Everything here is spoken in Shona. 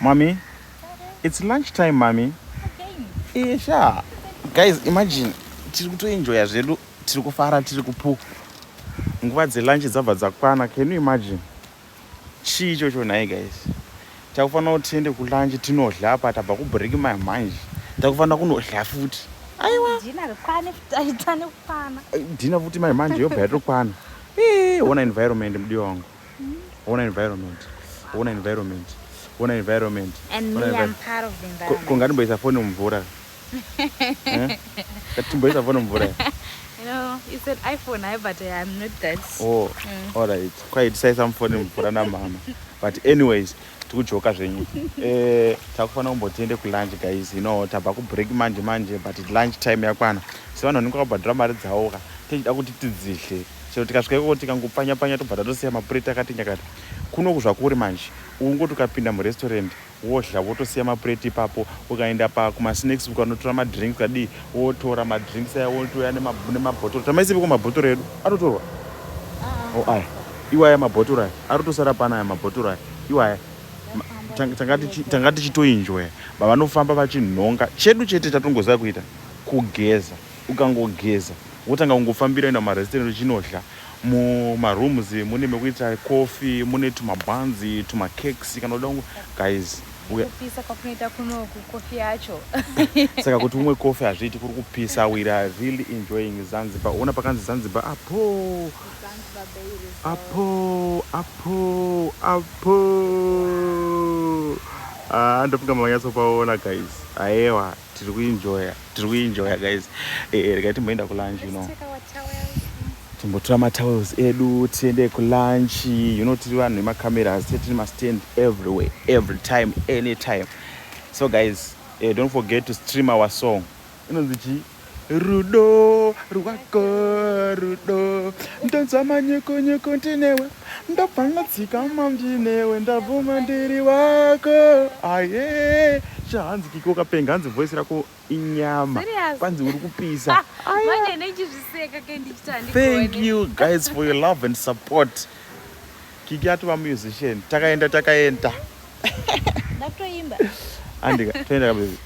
Mommy, it's lunchtime, mommy. Okay. Sure. Guys, imagine tiri kutoenjoya zvedu, tiri kufara, tiri kupuka. Nguva dzelunch dzabva dzakwana. Can you imagine? Chii ichocho nhai guys. Takufanira kuti tiende kulunch tinodya apa tabva kubreak manje. Takufanira kunodya futi. Aiwa. Dinner kwane taitane kwana. Dinner futi manje yobva yatokwana. Ona environment mudiwa wangu. Ona environment. Ona environment. Ona environment. And me, I'm part of the environment. Kungatimboisa phone mumvura. Katimboisa phone mumvura. You know, it's an iPhone, but I'm not that. Oh, all right. Quite say some phone mumvura na mama. But anyways, tikujoka zvenyu. Takufana kumbotiende kulunch guys. You know, tabva kubreak manje but lunch time yakwana. So vanhu vanenge vakabhadhira mari dzavo ka. Tichida kuti tidzihle. So tikasvika ikoko tikangopfanya tobva tosiya mapureti akati nyakata. Kuno kuzvakuri manje. Ungoti ukapinda murestaurant wodya wotosiya mapureti ipapo ukaenda kumasnacks ukanotora madrinks kadi wotora madrinks aya wotoya nemabhotoro. Tamaisipo mabhotoro edu atotorwa. Oh aya. Iwaya mabhotoro aya arotosara pana aya mabhotoro aya. Iwaya tanga tichitoenjoya vanofamba vachinhonga chedu chete chatongoziva kuita kugeza. Ukangogeza wotanga kungofambira enda mumarestaurant uchinodya. Mumarooms mune mekuita coffee, mune tumabhanzi, tumakekes kana uda guys. Kupisa kwakunoita kunoku coffee yacho. Saka kuti umwe coffee hazviiti kuri kupisa. We are really enjoying Zanzibar. Una pakanzi Zanzibar apo. Ndofunga manyatsopaona guys. Aiwa tiri kuenjoya guys. Regai timboenda kulunch, you know. Timbotora matowels edu tiende kulunch. You know, tiri vanhu nemacameras tiri mastand everywhere, every time, anytime. So guys, don't forget to stream our song. Inonzi Rudo rwako rudo ndanzama nyeko ndinewe ndabva tsika mamdinewe ndabvuma ndiri wako aye zvahanzi kiko kapenga hanzi voice rako inyama kwanzi uri kupisa. Manje nechizviseka kendichitandi. Thank you guys for your love and support. Kiki atova musician takaenda ndakutoimba andika toenda baby.